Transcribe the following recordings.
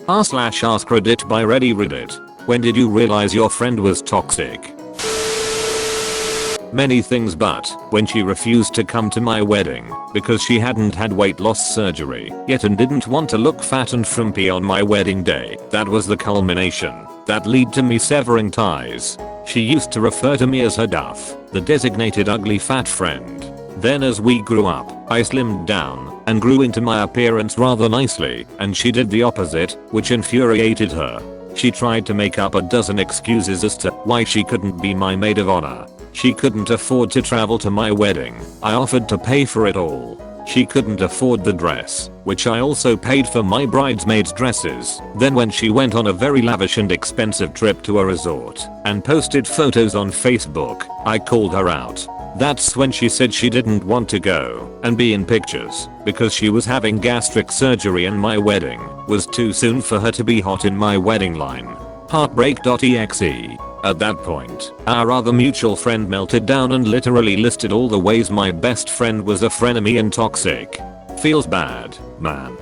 r/AskReddit by Reddit. When did you realize your friend was toxic? Many things, but when she refused to come to my wedding because she hadn't had weight loss surgery yet and didn't want to look fat and frumpy on my wedding day, that was the culmination that led to me severing ties. She used to refer to me as her duff, the designated ugly fat friend. Then as we grew up, I slimmed down and grew into my appearance rather nicely, and she did the opposite, which infuriated her. She tried to make up a dozen excuses as to why she couldn't be my maid of honor. She couldn't afford to travel to my wedding. I offered to pay for it all. She couldn't afford the dress, which I also paid for my bridesmaids' dresses. Then when she went on a very lavish and expensive trip to a resort and posted photos on Facebook, I called her out. That's when she said she didn't want to go and be in pictures because she was having gastric surgery and my wedding was too soon for her to be hot in my wedding line. Heartbreak.exe. At that point, our other mutual friend melted down and literally listed all the ways my best friend was a frenemy and toxic. Feels bad, man.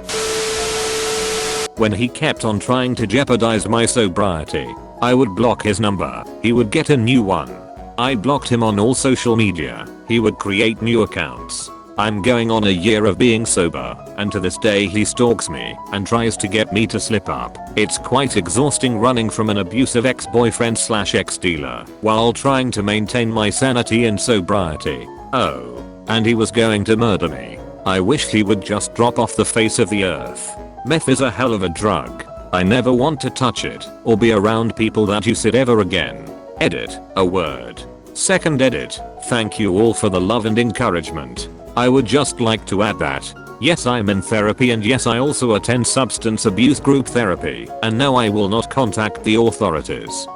When he kept on trying to jeopardize my sobriety, I would block his number. He would get a new one. I blocked him on all social media. He would create new accounts. I'm going on a year of being sober, and to this day he stalks me and tries to get me to slip up. It's quite exhausting running from an abusive ex-boyfriend/ex-dealer while trying to maintain my sanity and sobriety. Oh, and he was going to murder me. I wish he would just drop off the face of the earth. Meth is a hell of a drug. I never want to touch it or be around people that use it ever again. Edit, a word. Second edit, thank you all for the love and encouragement. I would just like to add that, yes, I'm in therapy, and yes, I also attend substance abuse group therapy, and no, I will not contact the authorities.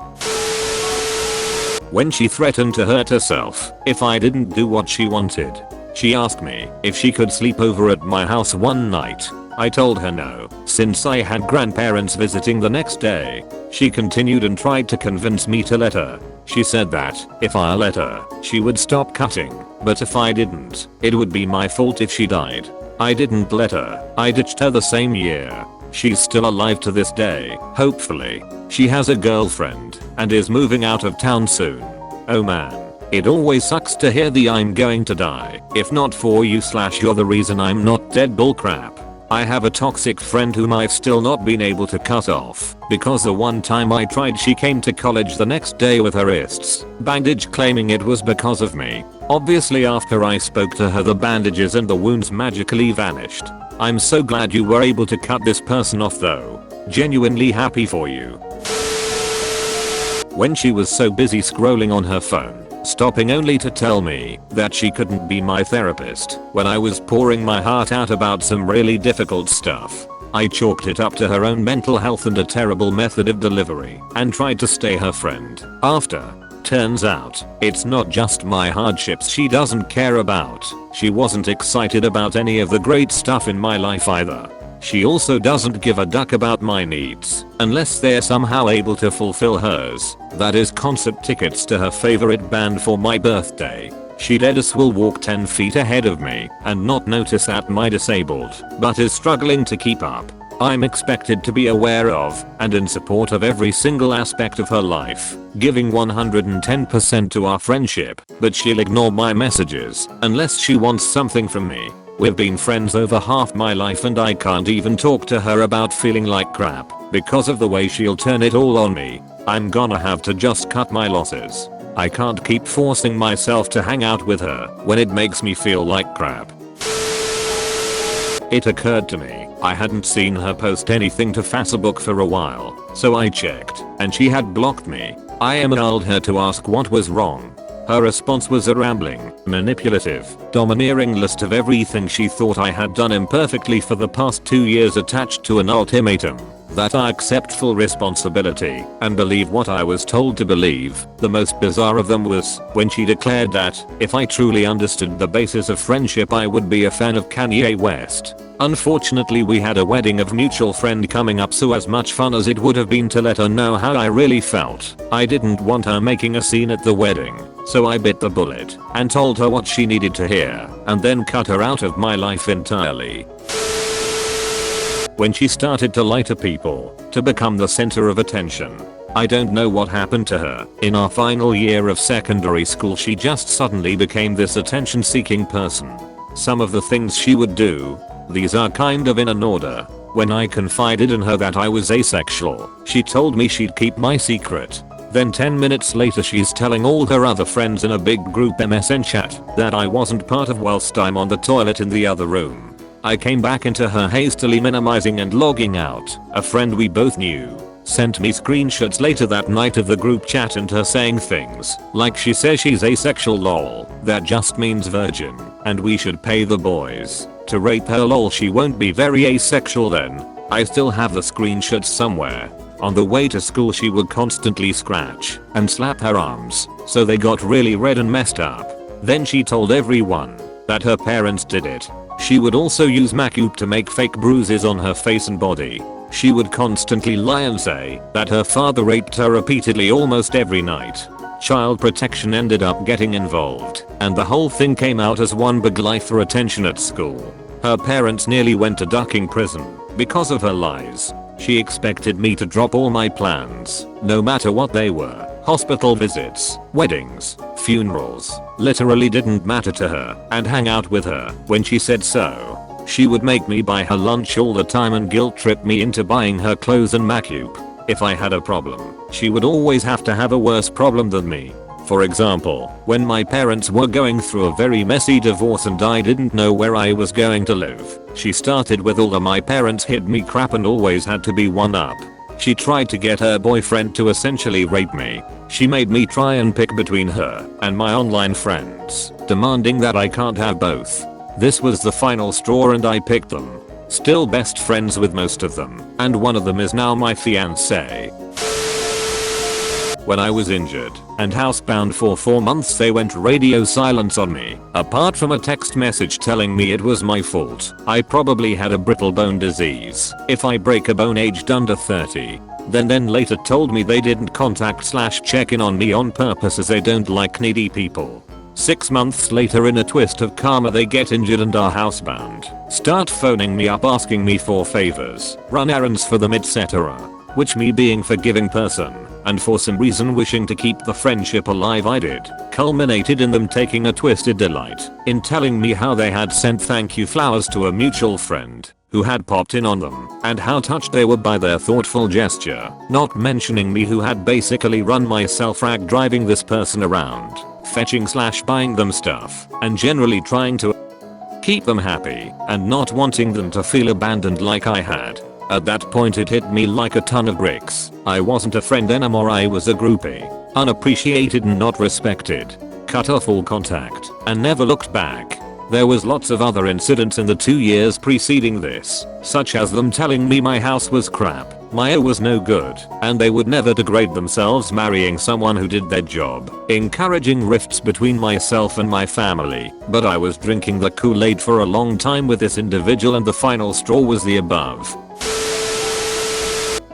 When she threatened to hurt herself if I didn't do what she wanted, she asked me if she could sleep over at my house one night. I told her no, since I had grandparents visiting the next day. She continued and tried to convince me to let her. She said that if I let her, she would stop cutting, but if I didn't, it would be my fault if she died. I didn't let her. I ditched her the same year. She's still alive to this day, hopefully. She has a girlfriend and is moving out of town soon. Oh man. It always sucks to hear the "I'm going to die if not for you/you're the reason I'm not dead" bullcrap. I have a toxic friend whom I've still not been able to cut off because the one time I tried, she came to college the next day with her wrists bandaged, claiming it was because of me. Obviously after I spoke to her, the bandages and the wounds magically vanished. I'm so glad you were able to cut this person off though. Genuinely happy for you. When she was so busy scrolling on her phone, stopping only to tell me that she couldn't be my therapist when I was pouring my heart out about some really difficult stuff. I chalked it up to her own mental health and a terrible method of delivery and tried to stay her friend. After, turns out, it's not just my hardships she doesn't care about. She wasn't excited about any of the great stuff in my life either. She also doesn't give a duck about my needs unless they're somehow able to fulfill hers. That is concert tickets to her favorite band for my birthday. She dead ass will walk 10 feet ahead of me and not notice that I'm disabled, but is struggling to keep up. I'm expected to be aware of and in support of every single aspect of her life, giving 110% to our friendship, but she'll ignore my messages unless she wants something from me. We've been friends over half my life and I can't even talk to her about feeling like crap because of the way she'll turn it all on me. I'm gonna have to just cut my losses. I can't keep forcing myself to hang out with her when it makes me feel like crap. It occurred to me I hadn't seen her post anything to Facebook for a while, so I checked and she had blocked me. I emailed her to ask what was wrong. Her response was a rambling, manipulative, domineering list of everything she thought I had done imperfectly for the past 2 years, attached to an ultimatum that I accept full responsibility and believe what I was told to believe. The most bizarre of them was when she declared that if I truly understood the basis of friendship, I would be a fan of Kanye West. Unfortunately, we had a wedding of mutual friend coming up, so as much fun as it would have been to let her know how I really felt, I didn't want her making a scene at the wedding. So I bit the bullet and told her what she needed to hear and then cut her out of my life entirely. when she started to lie to people, to become the center of attention. I don't know what happened to her. In our final year of secondary school she just suddenly became this attention seeking person. Some of the things she would do, these are kind of in an order. When I confided in her that I was asexual, she told me she'd keep my secret. Then 10 minutes later she's telling all her other friends in a big group MSN chat that I wasn't part of whilst I'm on the toilet in the other room. I came back into her hastily minimizing and logging out. A friend we both knew sent me screenshots later that night of the group chat and her saying things like she says she's asexual lol, that just means virgin, and we should pay the boys to rape her lol, she won't be very asexual then. I still have the screenshots somewhere. On the way to school she would constantly scratch and slap her arms so they got really red and messed up. Then she told everyone that her parents did it. She would also use makeup to make fake bruises on her face and body. She would constantly lie and say that her father raped her repeatedly almost every night. Child protection ended up getting involved, and the whole thing came out as one big lie for attention at school. Her parents nearly went to ducking prison because of her lies. She expected me to drop all my plans, no matter what they were. Hospital visits, weddings, funerals, literally didn't matter to her, and hang out with her when she said so. She would make me buy her lunch all the time and guilt trip me into buying her clothes and makeup. If I had a problem, she would always have to have a worse problem than me. For example, when my parents were going through a very messy divorce and I didn't know where I was going to live, she started with all of my parents hid me crap and always had to be one up. She tried to get her boyfriend to essentially rape me. She made me try and pick between her and my online friends, demanding that I can't have both. This was the final straw and I picked them. Still best friends with most of them, and one of them is now my fiancé. When I was injured and housebound for 4 months they went radio silence on me. Apart from a text message telling me it was my fault, I probably had a brittle bone disease if I break a bone aged under 30. Then later told me they didn't contact/check in on me on purpose as they don't like needy people. 6 months later in a twist of karma they get injured and are housebound. Start phoning me up asking me for favors, run errands for them etc. Which me being forgiving person, and for some reason wishing to keep the friendship alive I did, culminated in them taking a twisted delight in telling me how they had sent thank you flowers to a mutual friend who had popped in on them and how touched they were by their thoughtful gesture, not mentioning me who had basically run my self-rag driving this person around, fetching/buying them stuff, and generally trying to keep them happy and not wanting them to feel abandoned like I had. At that point it hit me like a ton of bricks. I wasn't a friend anymore, I was a groupie, unappreciated and not respected. Cut off all contact and never looked back. There was lots of other incidents in the 2 years preceding this, such as them telling me my house was crap, Maya was no good, and they would never degrade themselves marrying someone who did their job, encouraging rifts between myself and my family. But I was drinking the Kool-Aid for a long time with this individual and the final straw was the above.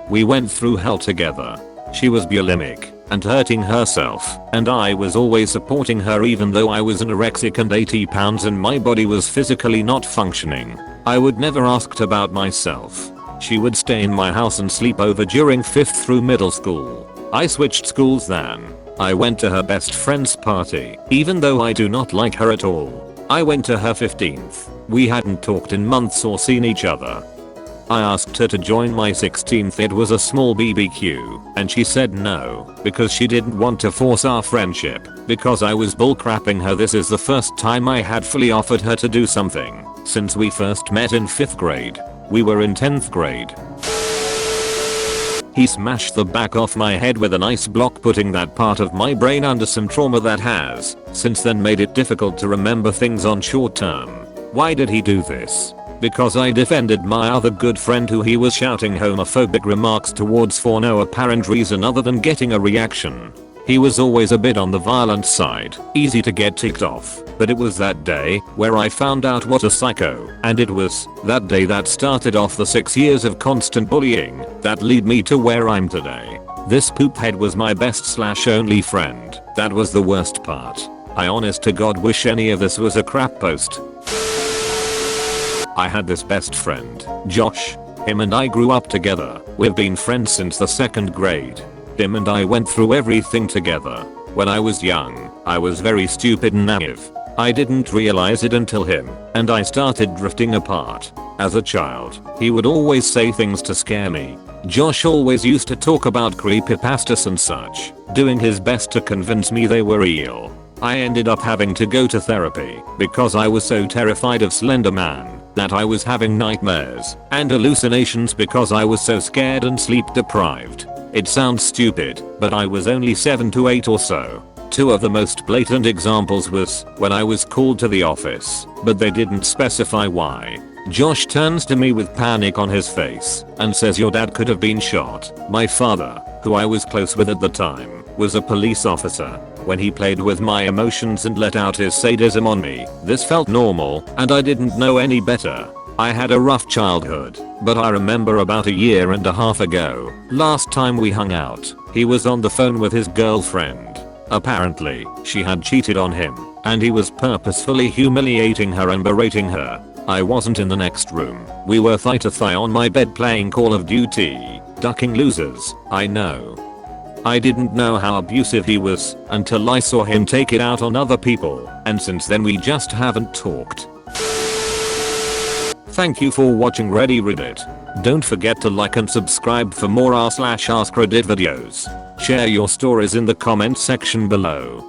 We went through hell together. She was bulimic and hurting herself, and I was always supporting her even though I was anorexic and 80 pounds and my body was physically not functioning. I would never asked about myself. She would stay in my house and sleep over during 5th through middle school. I switched schools then. I went to her best friend's party, even though I do not like her at all. I went to her 15th. We hadn't talked in months or seen each other. I asked her to join my 16th, it was a small BBQ, and she said no, because she didn't want to force our friendship, because I was bullcrapping her. This is the first time I had fully offered her to do something, since we first met in 5th grade. We were in 10th grade. He smashed the back off my head with an ice block, putting that part of my brain under some trauma that has, since then, made it difficult to remember things on short term. Why did he do this? Because I defended my other good friend who he was shouting homophobic remarks towards for no apparent reason other than getting a reaction. He was always a bit on the violent side, easy to get ticked off, but it was that day where I found out what a psycho, and it was that day that started off the 6 years of constant bullying that lead me to where I'm today. This poophead was my best/only friend. That was the worst part. I honest to God wish any of this was a crap post. I had this best friend, Josh. Him and I grew up together. We've been friends since the 2nd grade. Him and I went through everything together. When I was young, I was very stupid and naive. I didn't realize it until him and I started drifting apart. As a child, he would always say things to scare me. Josh always used to talk about creepypastas and such, doing his best to convince me they were real. I ended up having to go to therapy because I was so terrified of Slender Man that I was having nightmares and hallucinations because I was so scared and sleep deprived. It sounds stupid, but I was only 7 to 8 or so. Two of the most blatant examples was when I was called to the office, but they didn't specify why. Josh turns to me with panic on his face and says your dad could have been shot. My father, who I was close with at the time, was a police officer. When he played with my emotions and let out his sadism on me, this felt normal and I didn't know any better. I had a rough childhood, but I remember about a year and a half ago, last time we hung out, he was on the phone with his girlfriend. Apparently, she had cheated on him, and he was purposefully humiliating her and berating her. I wasn't in the next room. We were thigh to thigh on my bed playing Call of Duty, ducking losers, I know. I didn't know how abusive he was until I saw him take it out on other people, and since then we just haven't talked. Thank you for watching Reddit. Don't forget to like and subscribe for more r/AskReddit videos. Share your stories in the comments section below.